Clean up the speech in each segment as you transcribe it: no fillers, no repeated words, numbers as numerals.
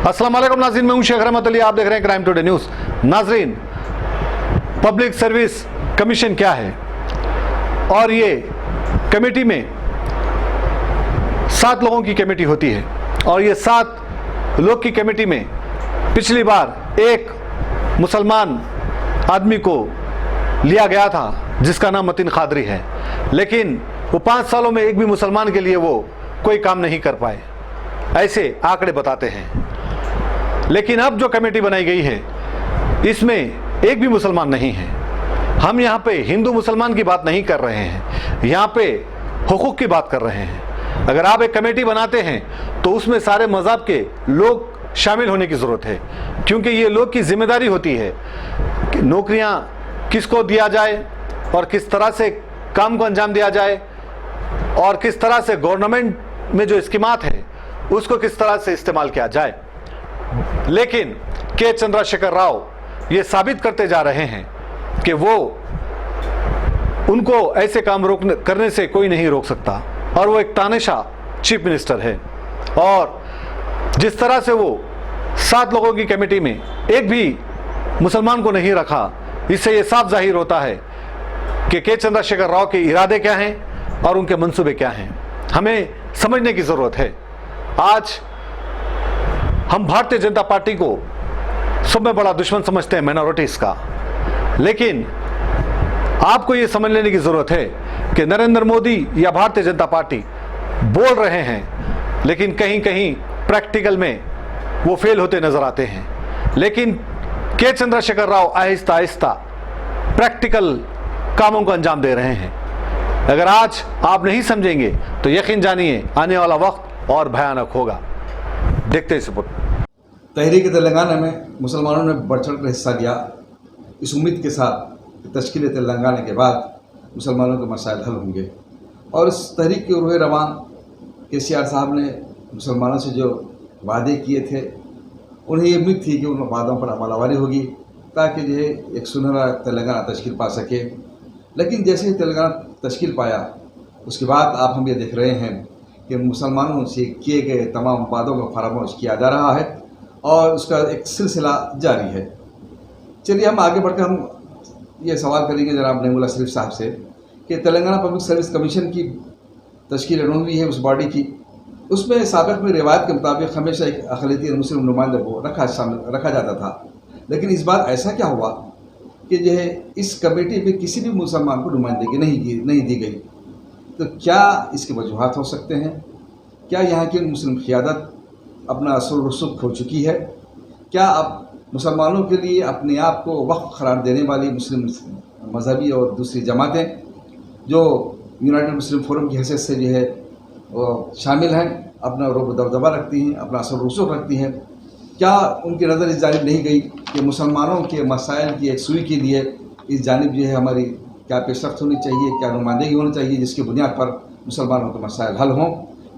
अस्सलाम वालेकुम नाज़रीन, मैं हूं शेख रहमत अली, आप देख रहे हैं क्राइम टुडे न्यूज़। नाज़रीन, पब्लिक सर्विस कमीशन क्या है और ये कमेटी में 7 लोगों की कमेटी होती है और ये 7 लोग की कमेटी में पिछली बार एक मुसलमान आदमी को लिया गया था जिसका नाम मतीन खादरी है, लेकिन वो 5 सालों में एक भी मुसलमान के लिए वो कोई काम नहीं कर पाए, ऐसे आंकड़े बताते हैं। लेकिन अब जो कमेटी बनाई गई है इसमें एक भी मुसलमान नहीं है। हम यहाँ पे हिंदू मुसलमान की बात नहीं कर रहे हैं, यहाँ पे हुकूक की बात कर रहे हैं। अगर आप एक कमेटी बनाते हैं तो उसमें सारे मज़हब के लोग शामिल होने की ज़रूरत है, क्योंकि ये लोग की जिम्मेदारी होती है कि नौकरियाँ किसको दिया जाए और किस तरह से काम को अंजाम दिया जाए और किस तरह से गवर्नमेंट में जो स्कीमात है उसको किस तरह से इस्तेमाल किया जाए। लेकिन के चंद्रशेखर राव ये साबित करते जा रहे हैं कि वो उनको ऐसे काम करने से कोई नहीं रोक सकता और वो एक तानाशाह चीफ मिनिस्टर है। और जिस तरह से वो 7 लोगों की कमेटी में एक भी मुसलमान को नहीं रखा, इससे ये साफ जाहिर होता है कि के चंद्रशेखर राव के इरादे क्या हैं और उनके मंसूबे क्या हैं। हमें समझने की ज़रूरत है। आज हम भारतीय जनता पार्टी को सब में बड़ा दुश्मन समझते हैं माइनॉरिटीज़ का, लेकिन आपको ये समझ लेने की ज़रूरत है कि नरेंद्र मोदी या भारतीय जनता पार्टी बोल रहे हैं लेकिन कहीं कहीं प्रैक्टिकल में वो फेल होते नज़र आते हैं। लेकिन के चंद्रशेखर राव आहिस्ता आहिस्ता प्रैक्टिकल कामों को अंजाम दे रहे हैं। अगर आज आप नहीं समझेंगे तो यकीन जानिए आने वाला वक्त और भयानक होगा। देखते हैं रिपोर्ट। तहरीक तेलंगाना में मुसलमानों ने बढ़ चढ़ कर हिस्सा लिया, इस उम्मीद के साथ कि तश्कील तेलंगाना के बाद मुसलमानों के मसाइल हल होंगे। और इस तहरीक के रूह रवान KCR साहब ने मुसलमानों से जो वादे किए थे, उन्हें ये उम्मीद थी कि उन वादों पर अमलावरी होगी ताकि जो है एक सुनहरा तेलंगाना तश्कील पा सके। लेकिन जैसे ही तेलंगाना तश्कील पाया उसके बाद आप हम ये देख रहे हैं कि मुसलमानों से किए गए तमाम वादों को फरामोश किया जा रहा है और उसका एक सिलसिला जारी है। चलिए हम आगे बढ़कर हम ये सवाल करेंगे जनाब नेमुल्ला शरीफ साहब से कि तेलंगाना पब्लिक सर्विस कमीशन की तश्कील हुई है उस बॉडी की, उसमें साबिक़ में रिवायत के मुताबिक हमेशा एक अक़लियती मुस्लिम नुमाइंदे को रखा जाता था। लेकिन इस बार ऐसा क्या हुआ कि जो है इस कमेटी में किसी भी मुसलमान को नुमाइंदगी नहीं दी गई। तो क्या इसके वजूहात हो सकते हैं? क्या यहाँ की मुस्लिम क़ियादत अपना असर रसूख खो चुकी है? क्या अब मुसलमानों के लिए अपने आप को वक्फ करार देने वाली मुस्लिम मजहबी और दूसरी जमातें जो यूनाइटेड मुस्लिम फोरम की हैसियत से जो है वो शामिल हैं, अपना रोब दबदबा रखती हैं, अपना असर रसूख रखती हैं, क्या उनकी नज़र इस जानिब नहीं गई कि मुसलमानों के मसाइल की एक सुई के लिए इस जानिब जो है हमारी क्या पेशरफ्त होनी चाहिए, क्या नुमाइंदगी होनी चाहिए जिसकी बुनियाद पर मुसलमानों के मसाइल हल हों?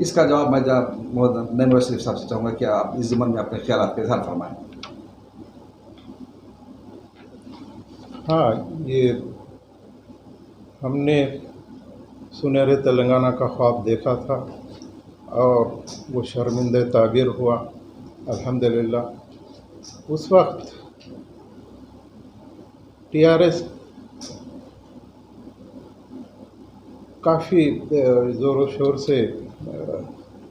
इसका जवाब मैं जनाब नेमुल्ला शरीफ साहब से चाहूँगा कि आप इस ज़मन में अपने ख्यालात का इज़हार फरमाएँ। हाँ, ये हमने सुनहरे तेलंगाना का ख्वाब देखा था और वो शर्मिंदा ताबीर हुआ अल्हम्दुलिल्लाह। उस वक्त TRS काफ़ी ज़ोर शोर से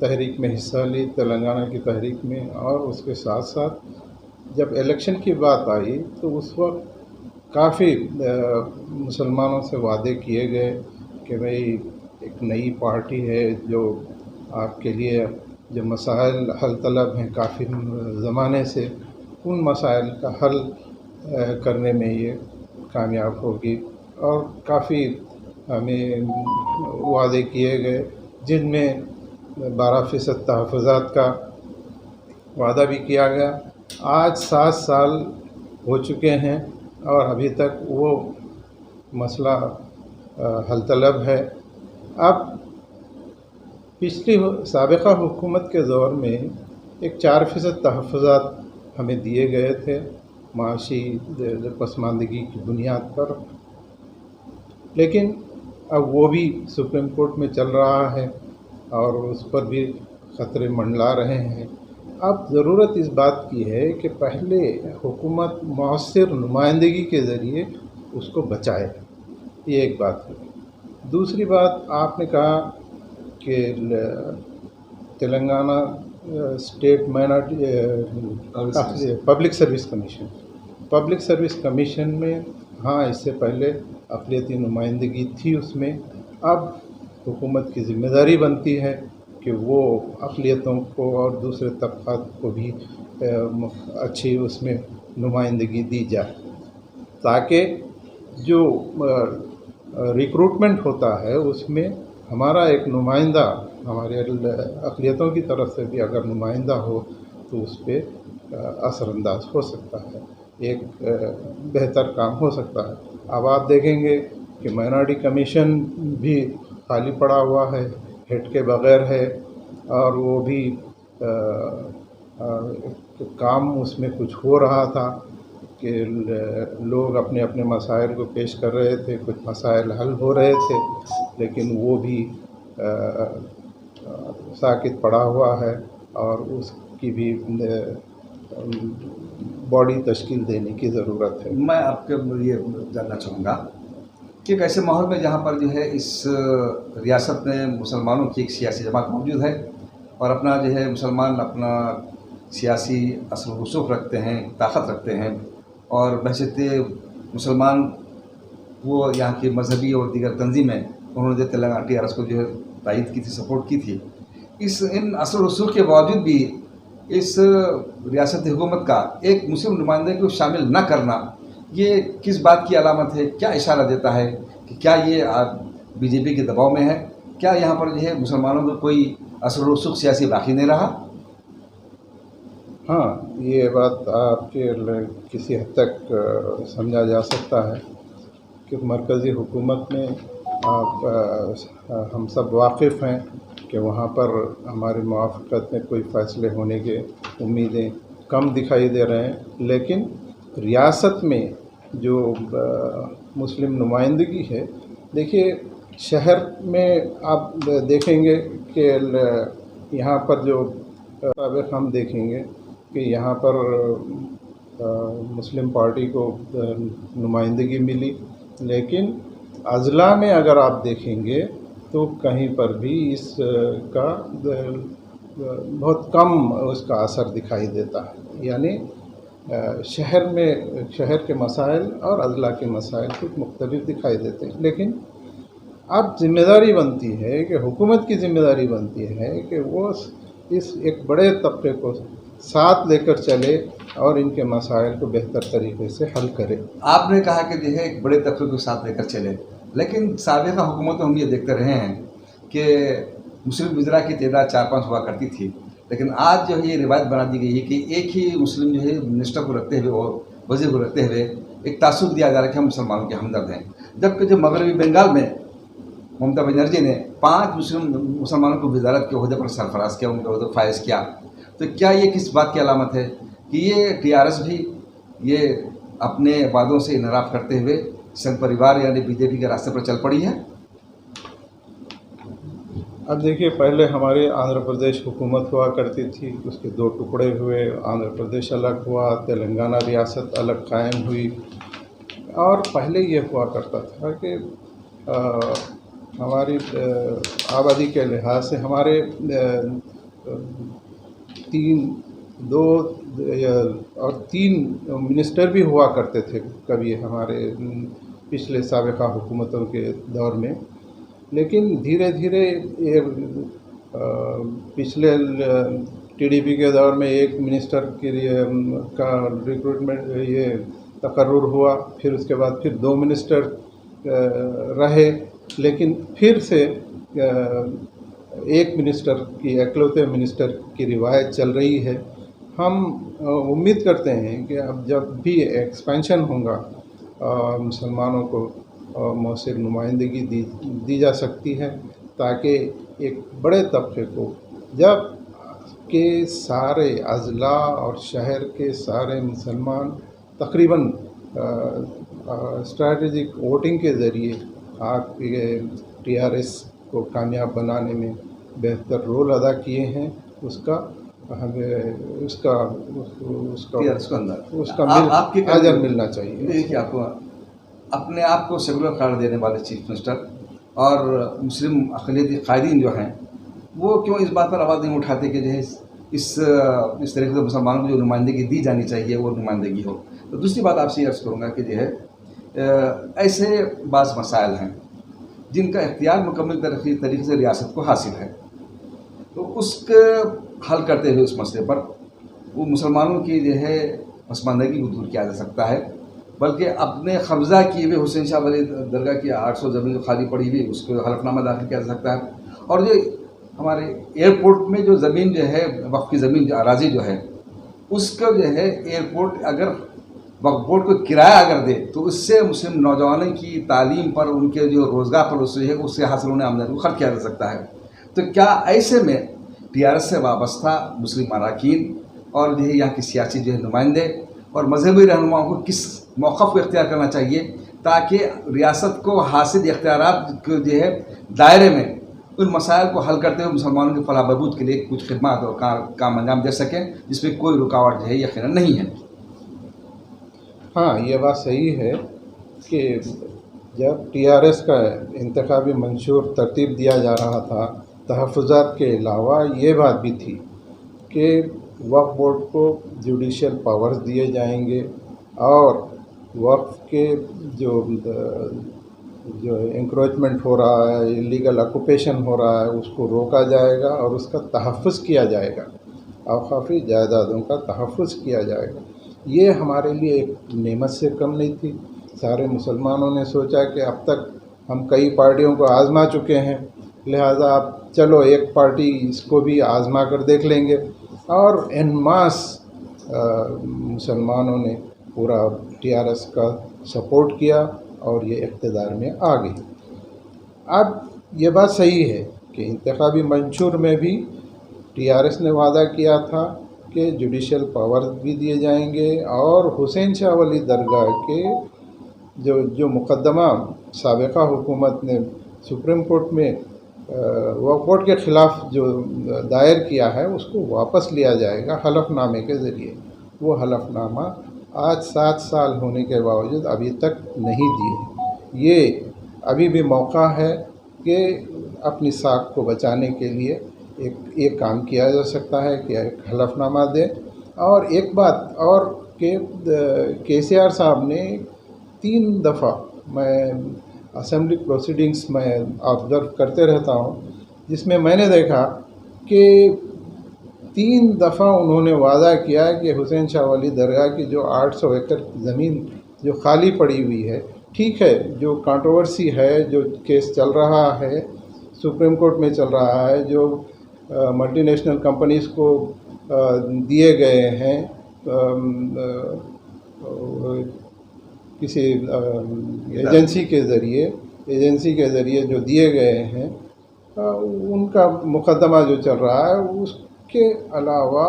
तहरीक में हिस्सा ली, तेलंगाना की तहरीक में। और उसके साथ साथ जब इलेक्शन की बात आई तो उस वक्त काफ़ी मुसलमानों से वादे किए गए कि भाई एक नई पार्टी है जो आपके लिए जो मसाइल हल तलब हैं काफ़ी ज़माने से, उन मसाइल का हल करने में ये कामयाब होगी। और काफ़ी हमें वादे किए गए जिनमें 12% तहफ़्फ़ुज़ात का वादा भी किया गया। आज 7 साल हो चुके हैं और अभी तक वो मसला हल तलब है। अब पिछली साबिक़ा हुकूमत के दौर में एक 4% तहफ़्फ़ुज़ात हमें दिए गए थे माशी पसमानदगी की बुनियाद पर, लेकिन अब वो भी सुप्रीम कोर्ट में चल रहा है और उस पर भी ख़तरे मंडला रहे हैं। اب ضرورت اس بات کی ہے کہ پہلے حکومت مؤثر نمائندگی کے ذریعے اس کو بچائے، یہ ایک بات ہے۔ دوسری بات آپ نے کہا کہ Telangana state minority public service commission میں ہاں اس سے پہلے اقلیتی نمائندگی تھی اس میں، اب حکومت کی ذمہ داری بنتی ہے کہ وہ اقلیتوں کو اور دوسرے طبقات کو بھی اچھی اس میں نمائندگی دی جائے، تاکہ جو ریکروٹمنٹ ہوتا ہے اس میں ہمارا ایک نمائندہ ہمارے اقلیتوں کی طرف سے بھی اگر نمائندہ ہو تو اس پہ اثر انداز ہو سکتا ہے، ایک بہتر کام ہو سکتا ہے۔ اب آپ دیکھیں گے کہ مائنارٹی کمیشن بھی خالی پڑا ہوا ہے، ہیڈ کے بغیر ہے، اور وہ بھی کام اس میں کچھ ہو رہا تھا کہ لوگ اپنے اپنے مسائل کو پیش کر رہے تھے، کچھ مسائل حل ہو رہے تھے، لیکن وہ بھی ساکت پڑا ہوا ہے، اور اس کی بھی باڈی تشکیل دینے کی ضرورت ہے۔ میں آپ کے یہ جاننا چاہوں گا کہ ایک ایسے ماحول میں جہاں پر جو ہے اس ریاست میں مسلمانوں کی ایک سیاسی جماعت موجود ہے، اور اپنا جو ہے مسلمان اپنا سیاسی اثر و رسوخ رکھتے ہیں، طاقت رکھتے ہیں، اور بحیثیت مسلمان وہ یہاں کی مذہبی اور دیگر تنظیمیں انہوں نے تلنگانہ TRS کو جو ہے تائید کی تھی، سپورٹ کی تھی، ان اثر و رسوخ کے باوجود بھی اس ریاستی حکومت کا ایک مسلم نمائندے کو شامل نہ کرنا، یہ کس بات کی علامت ہے؟ کیا اشارہ دیتا ہے کہ کیا یہ BJP کے دباؤ میں ہے؟ کیا یہاں پر جو ہے مسلمانوں کو کوئی اثر و رسوخ سیاسی باقی نہیں رہا؟ ہاں، یہ بات آپ کے کسی حد تک سمجھا جا سکتا ہے کہ مرکزی حکومت میں آپ ہم سب واقف ہیں کہ وہاں پر ہماری موافقت میں کوئی فیصلے ہونے کے امیدیں کم دکھائی دے رہے ہیں، لیکن ریاست میں جو مسلم نمائندگی ہے، دیکھیے شہر میں آپ دیکھیں گے کہ یہاں پر جو سابق ہم دیکھیں گے کہ یہاں پر مسلم پارٹی کو نمائندگی ملی، لیکن اضلاع میں اگر آپ دیکھیں گے تو کہیں پر بھی اس کا بہت کم اس کا اثر دکھائی دیتا ہے، یعنی شہر کے مسائل اور اضلاع کے مسائل کچھ مختلف دکھائی دیتے ہیں۔ لیکن اب ذمہ داری بنتی ہے کہ حکومت کی ذمہ داری بنتی ہے کہ وہ اس ایک بڑے طبقے کو ساتھ لے کر چلے اور ان کے مسائل کو بہتر طریقے سے حل کرے۔ آپ نے کہا کہ جو ہے ایک بڑے طبقے کو ساتھ لے کر چلے، لیکن سابقہ حکومتوں ہم یہ دیکھتے رہے ہیں کہ مسلم وزراء کی تعداد 4-5 ہوا کرتی تھی، لیکن آج جو ہے یہ روایت بنا دی گئی ہے کہ ایک ہی مسلم جو ہے منسٹر کو رکھتے ہوئے اور وزیر کو رکھتے ہوئے ایک تاثر دیا جا رہا ہے کہ ہم مسلمانوں کے ہمدرد ہیں، جبکہ جو مغربی بنگال میں ممتا بنرجی نے 5 مسلمانوں کو وزارت کے عہدے پر سرفراز کیا، ان کا عہدہ فائز کیا، تو کیا یہ کس بات کی علامت ہے کہ یہ TRS بھی یہ اپنے وعدوں سے انحراف کرتے ہوئے سنگھ پریوار یعنی BJP کے راستے پر چل پڑی ہے؟ اب دیکھیے، پہلے ہماری آندھرا پردیش حکومت ہوا کرتی تھی، اس کے 2 ٹکڑے ہوئے، آندھرا پردیش الگ ہوا، تلنگانہ ریاست الگ قائم ہوئی، اور پہلے یہ ہوا کرتا تھا کہ ہماری آبادی کے لحاظ سے ہمارے 3 منسٹر بھی ہوا کرتے تھے کبھی ہمارے پچھلے سابقہ حکومتوں کے دور میں، لیکن دھیرے دھیرے پچھلے TDP کے دور میں 1 منسٹر کا ریکروٹمنٹ یہ تقرر ہوا، پھر اس کے بعد پھر 2 منسٹر رہے، لیکن پھر سے 1 منسٹر کی اکلوتے منسٹر کی روایت چل رہی ہے۔ ہم امید کرتے ہیں کہ اب جب بھی ایکسپینشن ہوگا مسلمانوں کو مؤثر نمائندگی دی جا سکتی ہے، تاکہ ایک بڑے طبقے کو، جب کہ سارے اضلاع اور شہر کے سارے مسلمان تقریباً اسٹریٹجک ووٹنگ کے ذریعے آپ کے TRS کو کامیاب بنانے میں بہتر رول ادا کیے ہیں، اس کا हमें उसका TRS को अंदर उसका आपके अजर मिलना चाहिए। देखिए, आपको अपने आप को सेकुलर करार देने वाले चीफ मिनिस्टर और मुस्लिम अक़लियती कायदीन जो हैं वो क्यों इस बात पर आवाज़ नहीं उठाते कि जो है इस तरीके से मुसलमानों को जो नुमाइंदगी दी जानी चाहिए वो नुमाइंदगी हो। तो दूसरी बात आपसे अर्ज़ करूँगा कि जो है ऐसे बाज़ मसाइल हैं जिनका इख्तियार मुकम्मल तरीके से रियासत को हासिल है, तो उसके हल करते हुए उस मसले पर वो मुसलमानों की जो है पसमानदगी को दूर किया जा सकता है, बल्कि अपने कब्ज़ा किए हुए हुसैन शाह वली दरगाह की 800 ज़मीन जो खाली पड़ी हुई उसको हलफनामा दाखिल किया जा सकता है। और जो हमारे एयरपोर्ट में जो ज़मीन जो है वक्फ की ज़मीन जो अराज़ी जो है उसका जो है एयरपोर्ट अगर वक्फ बोर्ड को किराया अगर दे तो उससे मुस्लिम नौजवानों की तालीम पर, उनके जो रोज़गार पर उससे हासिल होने आमदनी को खर्च किया जा सकता है। तो क्या ऐसे में TRS से वाबस्ता मुस्लिम अरकान और जो है यहाँ की सियासी जो है नुमाइंदे और मजहबी रहनुमाओं को किस मौक़िफ़ को इख्तियार करना चाहिए ताकि रियासत को हासिल इख्तियारात के जो है दायरे में उन मसाइल को हल करते हुए मुसलमानों की फलाह बहबूद के लिए कुछ खिदमत और काम अंजाम दे सकें जिसमें कोई रुकावट जो है यकीनन नहीं है। हाँ, ये बात सही है कि जब TRS का इंतखाबी मंशूर तरतीब दिया जा रहा था, तहफ़्फ़ुज़ात के अलावा ये बात भी थी कि वक्फ बोर्ड को जुडिशल पावर्स दिए जाएंगे और वक्फ के जो इंक्रोचमेंट हो रहा है, इलीगल ऑक्यूपेशन हो रहा है, उसको रोका जाएगा और उसका तहफ़्फ़ुज़ किया जाएगा, औक़ाफ़ी जायदादों का तहफ़्फ़ुज़ किया जाएगा। ये हमारे लिए एक नेमत से कम नहीं थी। सारे मुसलमानों ने सोचा कि अब तक हम कई पार्टियों को आज़मा चुके हैं, लिहाजा अब चलो एक पार्टी इसको भी आज़मा कर देख लेंगे, और एन मास मुसलमानों ने पूरा TRS का सपोर्ट किया और ये इक़्तिदार में आ गई। अब ये बात सही है कि इंतखाबी मंशूर में भी TRS ने वादा किया था कि जुडिशल पावर भी दिए जाएंगे और हुसैन शाह वली दरगाह के जो मुकदमा साबिक़ा हुकूमत ने सुप्रीम कोर्ट में वक्फ बोर्ड के ख़िलाफ़ जो दायर किया है उसको वापस लिया जाएगा हलफनामे के ज़रिए। वो हलफनामा आज 7 साल होने के बावजूद अभी तक नहीं दिए। ये अभी भी मौका है कि अपनी साख को बचाने के लिए एक काम किया जा सकता है कि एक हलफनामा दें। और एक बात और कि KCR साहब ने 3 दफ़ा, मैं असेंबली प्रोसीडिंग्स में ऑब्ज़र्व करते रहता हूँ, जिसमें मैंने देखा कि 3 दफ़ा उन्होंने वादा किया कि हुसैन शाह वली दरगाह की जो 800 एकड़ ज़मीन जो खाली पड़ी हुई है, ठीक है, जो कंट्रोवर्सी है, जो केस चल रहा है, सुप्रीम कोर्ट में चल रहा है, जो मल्टीनेशनल कंपनीज़ को दिए गए हैं किसी एजेंसी के ज़रिए जो दिए गए हैं, उनका मुकदमा जो चल रहा है, उसके अलावा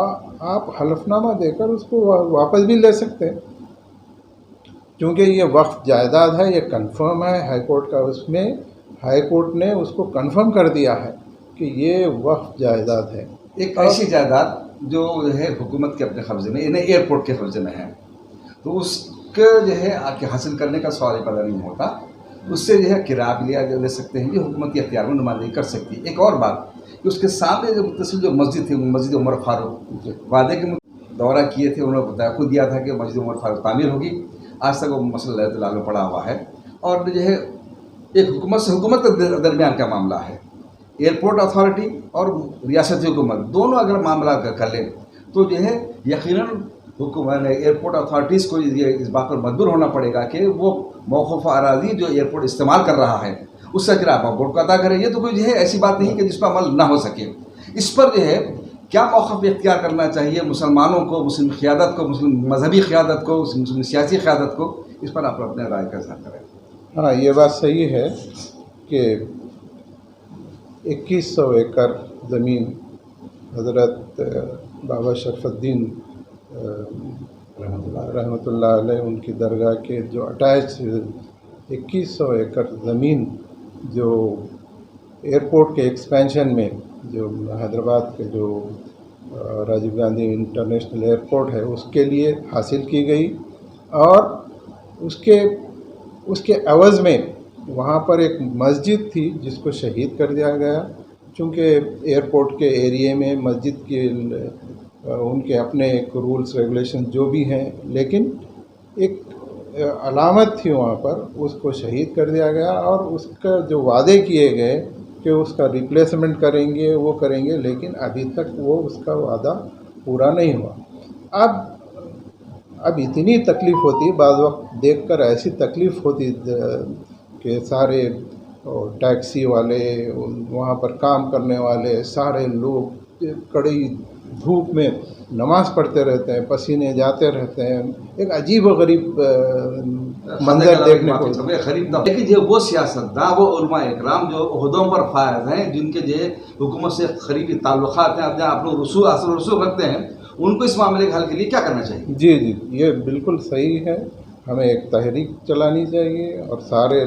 आप हलफनामा देकर उसको वापस भी ले सकते हैं, क्योंकि ये वक्फ जायदाद है, ये कंफर्म है हाई कोर्ट का, उसमें हाई कोर्ट ने उसको कंफर्म कर दिया है कि ये वक्फ जायदाद है। एक ऐसी जायदाद जो है हुकूमत के अपने कब्ज़े में, यानी एयरपोर्ट के कब्ज़े में है, तो उसके जो है आके हासिल करने का सवाल पैदा नहीं होता। उससे जो है किराया भी ले सकते हैं, ये हुकूमत के अख्तियार में नुमाइंदगी कर सकती है। एक और बात कि उसके सामने जो मुत्तसिल जो मस्जिद थी, मस्जिद उमर फारूक, वादे के दौरा किए थे, उन्होंने बताया, खुद दिया था कि मस्जिद उमर फारूक तामीर होगी। आज तक वो मसला लाल में पड़ा हुआ है और जो है एक हुकूमत से हुकूमत के दरमियान का मामला है। एयरपोर्ट अथॉरिटी और रियासती हुकूमत दोनों अगर मामला कर लें तो जो है यकीनन हुकूमत एयरपोर्ट अथॉरिटीज़ को इस बात पर मजबूर होना पड़ेगा कि वो मौक़ूफ़ अराज़ी जो एयरपोर्ट इस्तेमाल कर रहा है उसका किराया बोर्ड को अदा करे। ये तो कोई जो है ऐसी बात नहीं कि जिस पर अमल ना हो सके। इस पर जो है क्या मौक़िफ़ इख्तियार करना चाहिए मुसलमानों को, मुस्लिम क़ियादत को, मुस्लिम मजहबी क़ियादत को, मुस्लिम सियासी क़ियादत को, इस पर आप अपने राय का इज़हार करें। हाँ, ये बात सही है कि 2100 एकड़ ज़मीन हज़रत बाबा शरफ़ुद्दीन रहमतुल्लाह अलैह उनकी दरगाह के जो अटैच 2100 एकड़ ज़मीन जो एयरपोर्ट के एक्सपेंशन में, जो हैदराबाद के जो राजीव गांधी इंटरनेशनल एयरपोर्ट है उसके लिए हासिल की गई, और उसके एवज़ में वहाँ पर एक मस्जिद थी जिसको शहीद कर दिया गया। चूँकि एयरपोर्ट के एरिए में मस्जिद के उनके अपने एक रूल्स रेगुलेशन जो भी हैं, लेकिन एक अलामत थी वहाँ पर, उसको शहीद कर दिया गया। और उसका जो वादे किए गए कि उसका रिप्लेसमेंट करेंगे, वो करेंगे, लेकिन अभी तक वो उसका वादा पूरा नहीं हुआ। अब इतनी तकलीफ़ होती, बाद वक्त देखकर ऐसी तकलीफ़ होती कि सारे टैक्सी वाले, वहाँ पर काम करने वाले सारे लोग कड़ी धूप में नमाज़ पढ़ते रहते हैं, पसीने जाते रहते हैं, एक अजीब व गरीब मंजर देखने को। लेकिन जो वो सियासतदान, वो उलमा इकराम जो ओहदों पर फायज हैं, जिनके जो हुकूमत से करीबी ताल्लुकात हैं, अपने आप लोग रसूख रखते हैं, उनको इस मामले के हल के लिए क्या करना चाहिए? जी, ये बिल्कुल सही है। हमें एक तहरीक चलानी चाहिए और सारे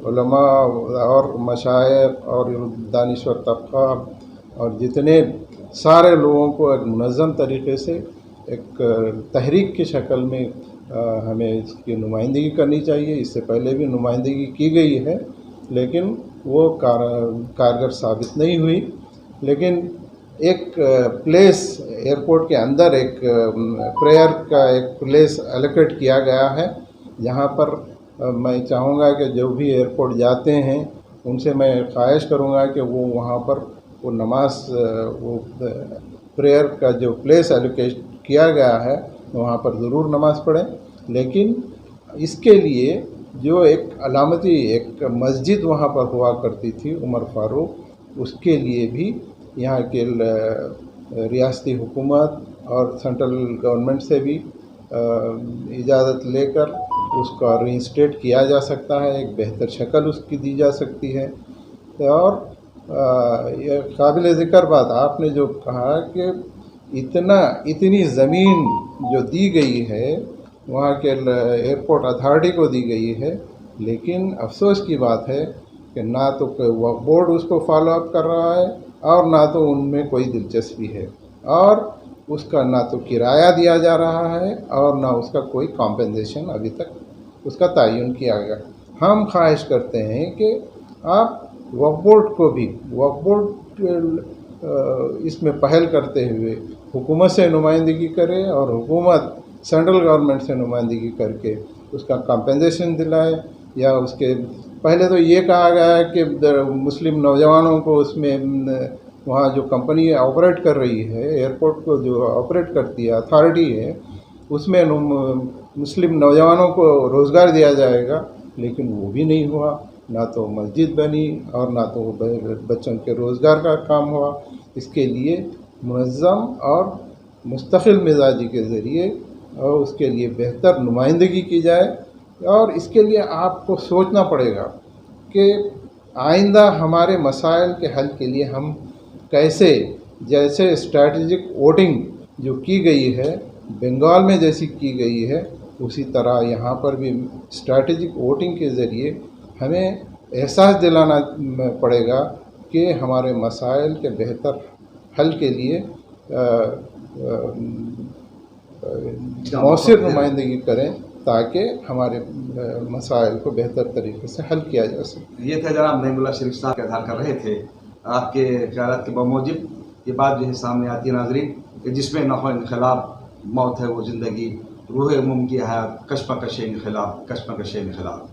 उलमा और मशाइख और दानिश्वर तबका और जितने सारे लोगों को एक मुनज़्ज़म तरीक़े से एक तहरीक की शक्ल में हमें इसकी नुमाइंदगी करनी चाहिए। इससे पहले भी नुमाइंदगी की गई है, लेकिन वो कारगर साबित नहीं हुई। लेकिन एक प्लेस एयरपोर्ट के अंदर एक प्रेयर का एक प्लेस एलोकेट किया गया है, जहाँ पर मैं चाहूँगा कि जो भी एयरपोर्ट जाते हैं उनसे मैं ख्वाहिश करूँगा कि वो वहाँ पर वो नमाज, वो प्रेयर का जो प्लेस एलोकेट किया गया है वहाँ पर ज़रूर नमाज़ पढ़ें। लेकिन इसके लिए जो एक अलामती एक मस्जिद वहाँ पर हुआ करती थी उमर फ़ारूक, उसके लिए भी यहाँ के रियासती हुकूमत और सेंट्रल गवर्नमेंट से भी इजाज़त लेकर उसका रीइंस्टेट किया जा सकता है, एक बेहतर शक्ल उसकी दी जा सकती है। और ये काबिल ज़िक्र बात आपने जो कहा कि इतनी ज़मीन जो दी गई है वहाँ के एयरपोर्ट अथॉरिटी को दी गई है, लेकिन अफसोस की बात है कि ना तो वक्फ बोर्ड उसको फॉलो अप कर रहा है और ना तो उनमें कोई दिलचस्पी है, और उसका ना तो किराया दिया जा रहा है और ना उसका कोई कॉम्पेंसेशन अभी तक उसका तयन किया गया। हम ख्वाहिश करते हैं कि आप वक्फ बोर्ड को भी, वक्फ बोर्ड इसमें पहल करते हुए हुकूमत से नुमाइंदगी करे और हुकूमत सेंट्रल गवर्नमेंट से नुमाइंदगी करके उसका कॉम्पेंसेशन दिलाए। या उसके पहले तो ये कहा गया है कि मुस्लिम नौजवानों को उसमें वहाँ जो कंपनी ऑपरेट कर रही है, एयरपोर्ट को जो ऑपरेट करती है अथॉरिटी है, उसमें मुस्लिम नौजवानों को रोज़गार दिया जाएगा, लेकिन वो भी नहीं हुआ। ना तो मस्जिद बनी और ना तो बच्चों के रोज़गार का काम हुआ। इसके लिए मुनज़्ज़म और मुस्तकिल मिजाजी के ज़रिए और उसके लिए बेहतर नुमाइंदगी की जाए। और इसके लिए आपको सोचना पड़ेगा कि आइंदा हमारे मसाइल के हल के लिए हम कैसे, जैसे स्ट्रैटेजिक वोटिंग जो की गई है बंगाल में जैसी की गई है, उसी तरह यहाँ पर भी स्ट्रैटेजिक वोटिंग के ज़रिए हमें एहसास दिलाना पड़ेगा कि हमारे मसाइल के बेहतर हल के लिए मौसर नुमाइंदगी करें ताकि हमारे मसाइल को बेहतर तरीके से हल किया जा सके। ये थे जनाब नईमुल्लाह शरीफ साहब के अज़हार कर रहे थे। आपके ख्यालात के बमूजिब ये बात जो है सामने आती है नाज़रीन कि जिसमें न हो इनक़िलाब, मौत है वो ज़िंदगी, रूह मुम की हयात, कश्मकश इनक़िलाब, कश्मकश इनक़िलाब।